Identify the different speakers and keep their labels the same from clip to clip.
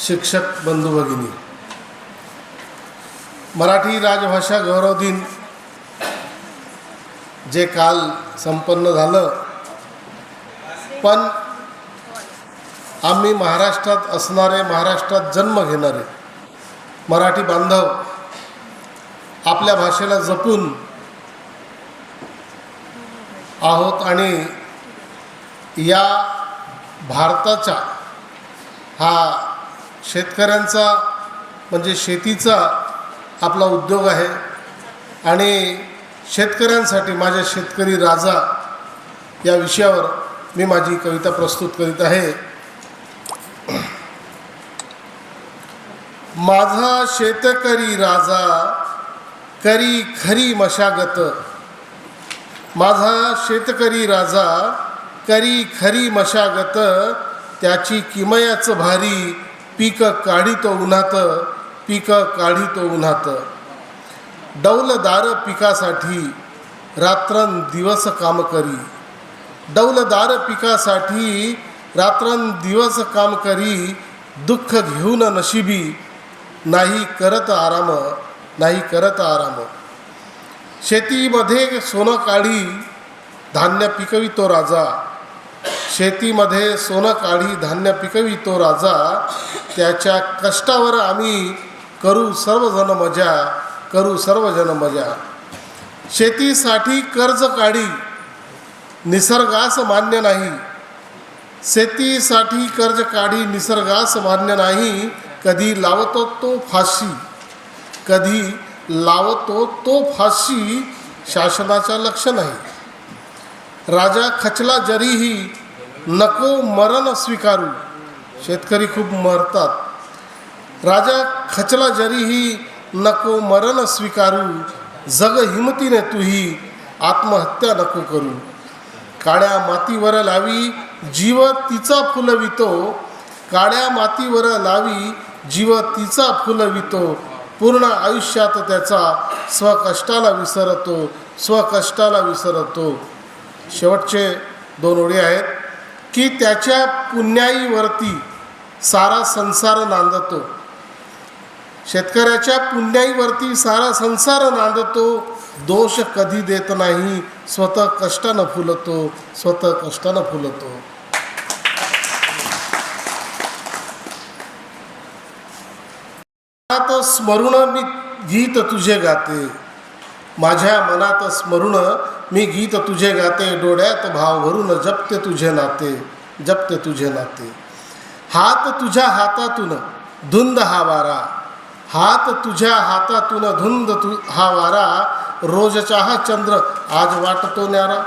Speaker 1: शिक्षक बंधू भगिनी, मराठी राजभाषा गौरव दिन जे काल संपन्न झालं, पण आम्ही महाराष्ट्रात असणारे, महाराष्ट्रात जन्म घेणारे मराठी बांधव आपल्या भाषेला जपून आहोत आणि या भारताचा हा शेतकऱ्यांचा म्हणजे शेतीचा आपला उद्योग आहे आणि शेतकऱ्यांसाठी माझ्या शेतकरी राजा या विषयावर मी माझी कविता प्रस्तुत करीत आहे. माझा शेतकरी राजा करी खरी मशागत, माझा शेतकरी राजा करी खरी मशागत, त्याची किमयाच भारी पीक काढितो उन्हात, पीक काढितो उन्हात. डौलदार पिकासाठी रात्रंदिवस काम करी, डौलदार पिकासाठी रात्रंदिवस काम करी, दुःख घेऊन नशिबी नाही करत आराम, नाही करत आराम. शेतीमध्ये सोनं काढी धान्य पिकवितो राजा, शेतीमध्ये सोनं काढी धान्य पिकवितो राजा, त्याच्या कष्टावर आम्ही करू सर्वजण मजा, करू सर्वजण मजा. शेतीसाठी कर्ज काढी निसर्गास मान्य नाही, शेतीसाठी कर्ज काढी निसर्गास मान्य नाही. कधी लावतो तो फाशी, कधी लावतो तो फाशी, शासनाच्या लक्ष नाही. राजा खचला जरीही नको मरण स्वीकारू, शेतकरी खूप मरतात. राजा खचला जरीही नको मरण स्वीकारू, जग हिमतीने तूही आत्महत्या नको करू. काळ्या मातीवर लावी जीव तिचा फुलवितो, काळ्या मातीवर लावी जीव तिचा फुलवितो. पूर्ण आयुष्यात त्याचा स्वकष्टाला विसरतो, स्वकष्टाला विसरतो. शेवटचे 2 ओळी आहेत की त्याच्या पुण्याईवरती सारा संसार नांदतो, शेतकऱ्याच्या पुण्याईवरती सारा संसार नांदतो. दोष कधी देत नाही, स्वतः कष्टानं फुलतो, स्वतः कष्टानं फुलतो. मनात स्मरून मी गीत तुझे गाते, माझ्या मनात स्मरून मी गीत तुझे गाते. डोळ्यात भाव भरून जपते तुझे नाते, जपते तुझे नाते. हात तुझ्या हातातून धुंद हा वारा, हात तुझ्या हातातून धुंद हा वारा. रोजचा हा चंद्र आज वाटतो न्यारा,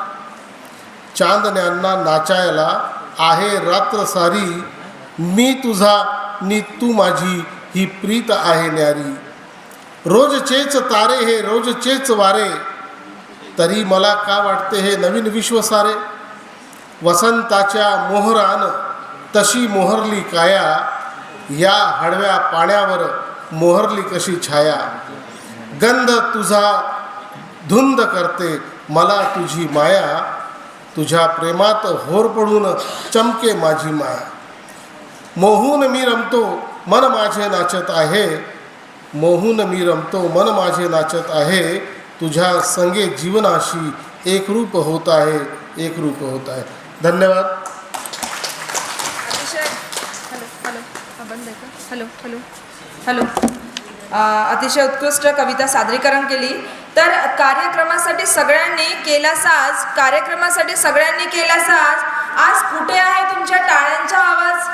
Speaker 1: चांदण्यांना नाचायला आहे रात्र सारी. मी तुझा नि तू माझी ही प्रीत आहे न्यारी. रोजचेच तारे हे रोजचेच वारे, तरी मला का वाटते हे नवीन विश्व सारे. वसंताच्या मोहरान तशी मोहरली काया, या हळव्या पाण्यावर मोहरली कशी छाया. गंध तुझा धुंद करते मला तुझी माया, तुझ्या प्रेमात होर पडून चमके माझी माया. मोहून मी रमतो मन माझे नाचत आहे, मोहून मी रमतो मन माझे नाचत आहे. तुझ्या संगे जीवनाशी एकरूप होत आहे, एकरूप होत आहे. धन्यवाद.
Speaker 2: हॅलो हॅलो हॅलो अतिशय उत्कृष्ट कविता सादरीकरण केली. तर कार्यक्रमासाठी सगळ्यांनी केला साज, कार्यक्रमासाठी सगळ्यांनी केला साज. आज कुठे आहे तुमच्या टाळ्यांचा आवाज?